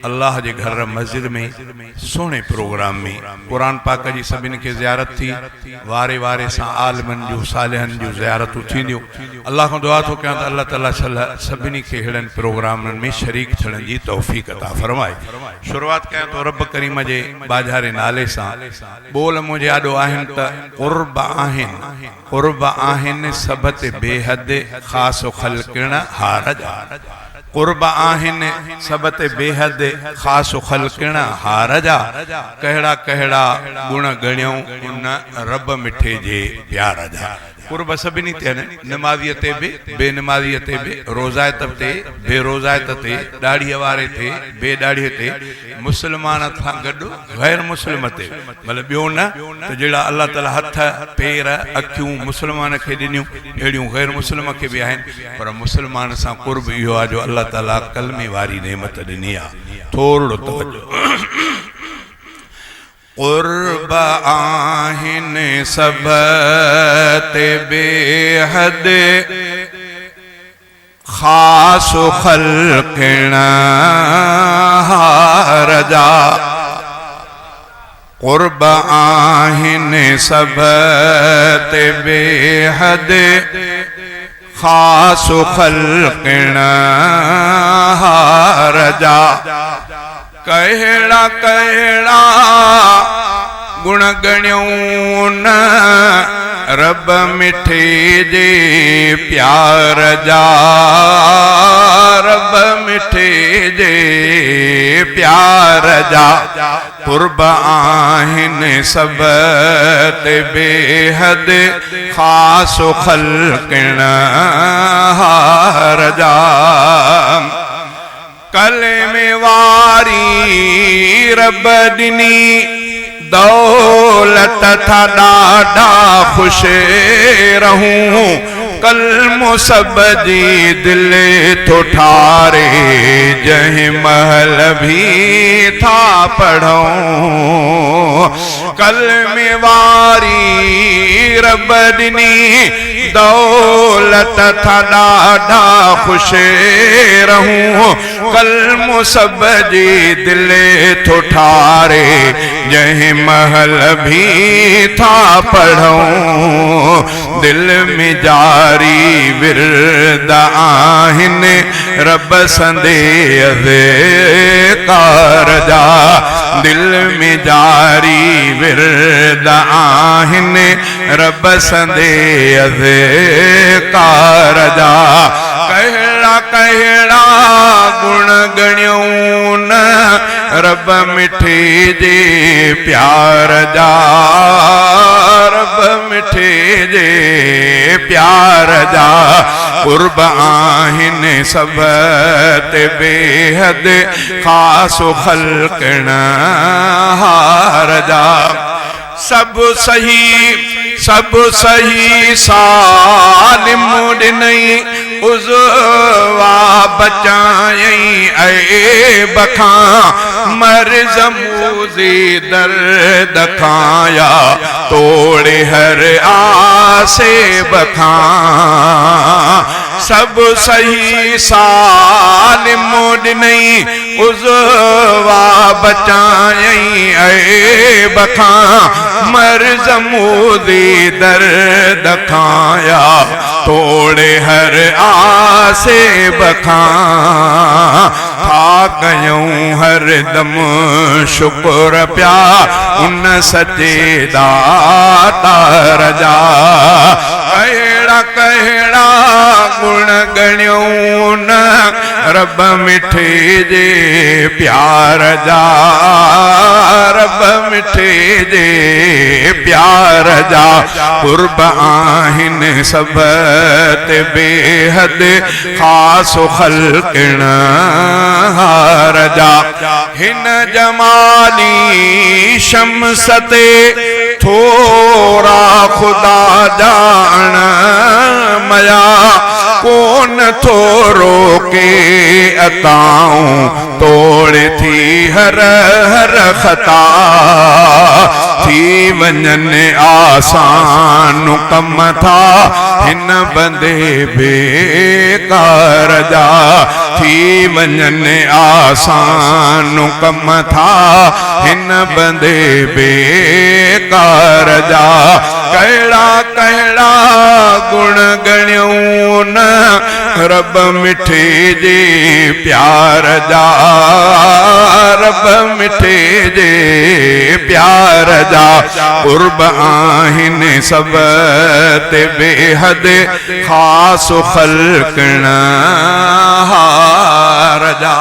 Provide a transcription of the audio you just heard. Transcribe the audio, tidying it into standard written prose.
अल्लाह के घर मस्जिद में सोने प्रोग्राम में कुरान पाक जी सभिन के ज़ियारत थी वारे वारे सां आलमन जो सालिहन जो ज़ियारतूं थींदियूं। अल्लाह को दुआ थो कयां त अल्लाह ताला सभिनी के हेड़न प्रोग्रामन में शरीक थियण जी तौफ़ीक़ अता फरमाए। शुरुआत कयां तो रब करीम जे बाजारे नाले सां। बोल मुझे आडो आहिन त क़ुर्ब आहिन सब ते बेहद ख़ास ख़ल्क़िण हारज। क़ुर्ब आहिन सब ते बेहद ख़ास ख़ल्क़िण हारजा। कहड़ा कहड़ा गुण गण्यऊं उन रब मिठे जे प्यार जा। क़ुर्ब सभिनी ते नमाज़ीअ ते बि बेनमाज़ीअ ते बि रोज़ायत ते बेरोज़ायत ते ॾाढ़ीअ वारे ते बेॾाढ़ीअ ते मुस्लमान सां गॾु गैर मुस्लिम ते मतलब ॿियो न त जहिड़ा अल्लाह ताला हथ पेर अखियूं मुस्लमान खे ॾिनियूं अहिड़ियूं गैर मुस्लिम खे बि आहिनि। पर मुस्लमान सां क़ुर्ब इहो आहे जो अल्लाह ताला कलमे वारी नेमत ॾिनी आहे। थोरो तवज्जो। क़ुर्ब आहिन सब ते बेहद ख़ास ख़ल्क़िण हारजा। क़ुर्ब आहिन सब ते बेहद ख़ास ख़ल्क़िण हारजा। कहड़ा कहड़ा गुण गण्यऊं न रब मिठे जे प्यार जा। रब मिठे जे प्यार जा। क़ुर्ब आहिन सब ते बेहद ख़ास ख़ल्क़िण हारजा। कलमे वारी रब ॾिनी दौलत था ॾाढा ख़ुश रहूं। कलमो सब जी दिल थो ठारे जंहिं महल भी था पढ़ूं। कलमे वारी रब ॾिनी दौलत था ॾाढा ख़ुश रहूं। कलमो सब जी दिल थो ठारे जंहिं महल भी था पढ़ूं। दिल में जारी विरद आहिन रब संदेह कारजा। दिल में जारी विरद आहिन रब संदेह कारजा। कहड़ा कहड़ा गुण गण्यऊं न रब मिठे जे प्यार जा। रब मिठे जे प्यार जा। क़ुर्ब आहिन सब ते बेहद ख़ास ख़ल्क़िण हारजा। सब सही सालिम ॾिनई उज़वा बचायई ऐब खां। मर्ज़ मूज़ी दर्द खाया तोड़े हर आसे बखां। सब सही सालिम ॾिनई उज़वा बचायई ऐब खां। मर्ज़ मूज़ी दर्द खाया तोड़े हर आसे बखां। था कयूं हर दम शुक्र प्या उन सचे दातार जा। कहड़ा कहड़ा गुण गण्यऊं न रब मिठे जे प्यार जा। रब मिठे जे प्यार जा। क़ुर्ब आहिन सब ते बेहद ख़ास ख़ल्क़िण हारजा। हिन जमाली शम्स ते थोरा ख़ुदा जान मया। कोन थोरो के अताऊं तोड़ थी हर हर खता। थी वञन आसान कम था हिन बंदे बेकार जा थी वञन आसान कम था हिन बंदे बेकार जा कहिड़ा कहिड़ा गुण गणियूं न रब मिठे जे प्यार जा रब मिठे जे प्यार जा कुर्ब आहिनि सब ते बेहद खास ख़ल्क़ण हार जा।